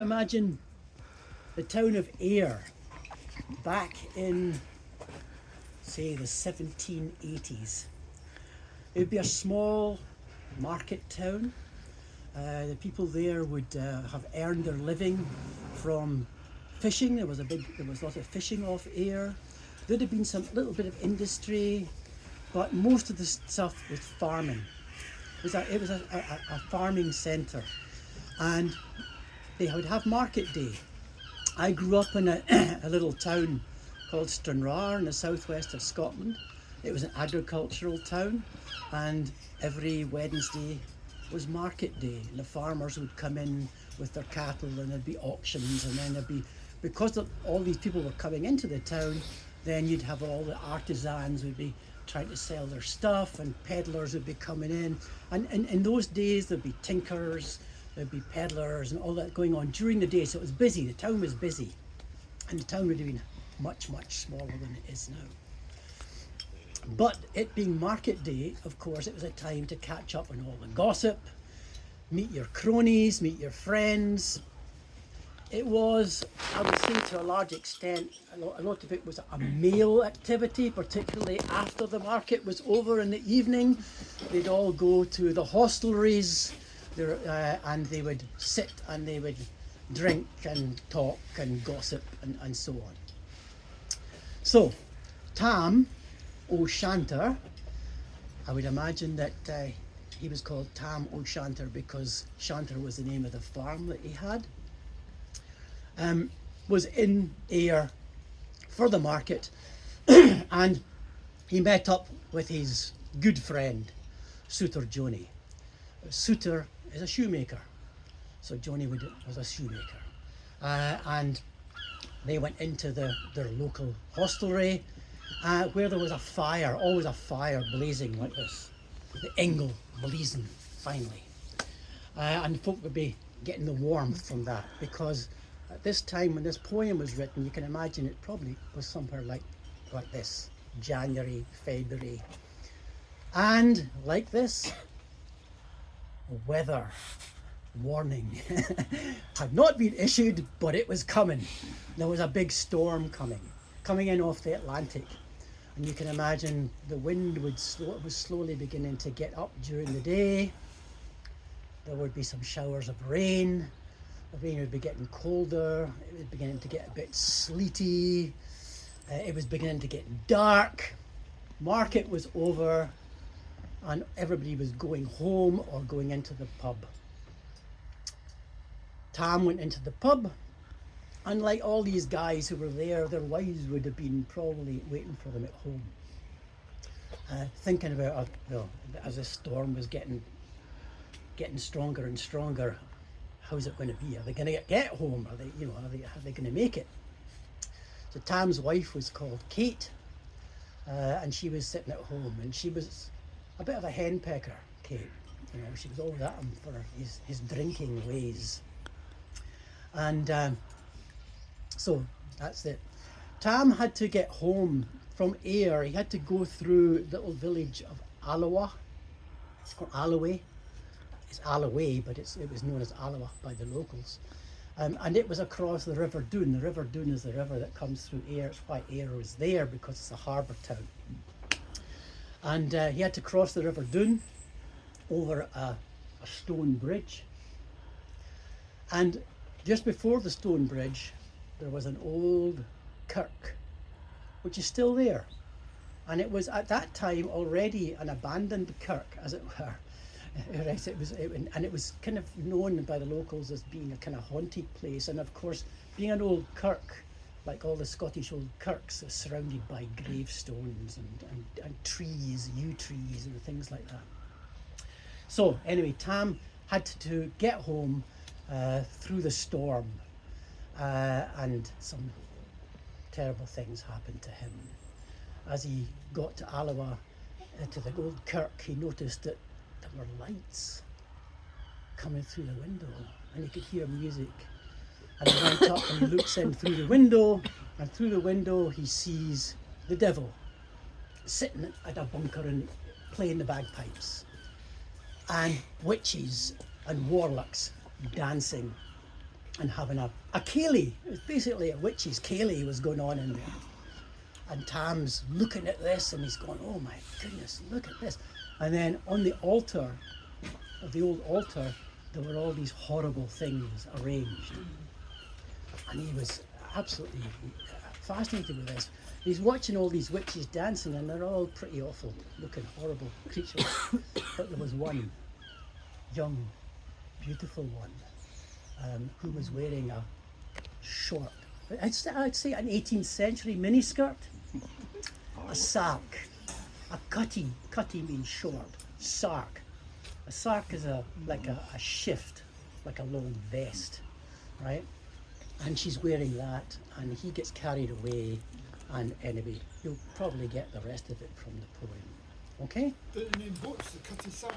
Imagine the town of Ayr back in, say, the 1780s. It would be a small market town. The people there would have earned their living from fishing. There was lots of fishing off Ayr. There'd have been some little bit of industry, but most of the stuff was farming. It was a farming centre, and they would have market day. I grew up in a little town called Stranraer in the southwest of Scotland. It was an agricultural town, and every Wednesday was market day, and the farmers would come in with their cattle, and there'd be auctions, and then there'd be, because all these people were coming into the town, then you'd have all the artisans would be trying to sell their stuff, and peddlers would be coming in, and in those days there'd be tinkers, there'd be peddlers and all that going on during the day. So it was busy, the town was busy, and the town would have been much smaller than it is now. But it being market day, of course, it was a time to catch up on all the gossip, meet your cronies, meet your friends. It was, I would say, to a large extent, a lot of it was a male activity, particularly after the market was over in the evening. They'd all go to the hostelries, and they would sit and they would drink and talk and gossip and so on. So, Tam O Shanter, I would imagine that he was called Tam O Shanter because Shanter was the name of the farm that he had, was in Ayr for the market, and he met up with his good friend, Suitor Joni. Suitor is a shoemaker, so Joni was a shoemaker, and they went into their local hostelry, where there was a fire, always a fire blazing like this, the ingle blazing finely, and folk would be getting the warmth from that, because at this time when this poem was written, you can imagine it probably was somewhere like this, January, February, and like this, weather warning had not been issued, but it was coming. There was a big storm coming in off the Atlantic, and you can imagine the wind was slowly beginning to get up during the day. There would be some showers of rain. The rain would be getting colder. It was beginning to get a bit sleety. It was beginning to get dark. Market was over, and everybody was going home or going into the pub. Tam went into the pub, and like all these guys who were there, their wives would have been probably waiting for them at home, thinking about, as the storm was getting stronger and stronger, how's it going to be? Are they going to get home? Are they going to make it? So Tam's wife was called Kate, and she was sitting at home, and she was a bit of a henpecker, Kate. She was always at him for his drinking ways. And so that's it. Tam had to get home from Ayr. He had to go through the little village of Alloa, or Alloway. It's Alloway, but it was known as Alloa by the locals. And it was across the River Doon. The River Doon is the river that comes through Ayr. It's why Ayr was there, because it's a harbour town. And he had to cross the River Doon over a stone bridge. And just before the stone bridge, there was an old kirk, which is still there. And it was at that time already an abandoned kirk, as it were. Right, it was kind of known by the locals as being a kind of haunted place. And of course, being an old kirk, like all the Scottish old kirks, is surrounded by gravestones and trees, yew trees and things like that. So anyway, Tam had to get home through the storm, and some terrible things happened to him. As he got to Alloa, to the old kirk, he noticed that there were lights coming through the window, and he could hear music. And he went up and he looks in through the window, and through the window he sees the devil sitting at a bunker and playing the bagpipes, and witches and warlocks dancing and having a ceilidh. It was basically a witch's ceilidh was going on in there. And Tam's looking at this and he's going, oh my goodness, look at this. And then on the altar, the old altar, there were all these horrible things arranged. And he was absolutely fascinated with this. He's watching all these witches dancing and they're all pretty awful looking, horrible creatures. But there was one young, beautiful one who was wearing a short, I'd say an 18th century miniskirt, a sark, a cutty means short, sark. A sark is like a shift, like a long vest, right? And she's wearing that, and he gets carried away, and anyway, you'll probably get the rest of it from the poem. Okay? The name books, the Cutty Sark.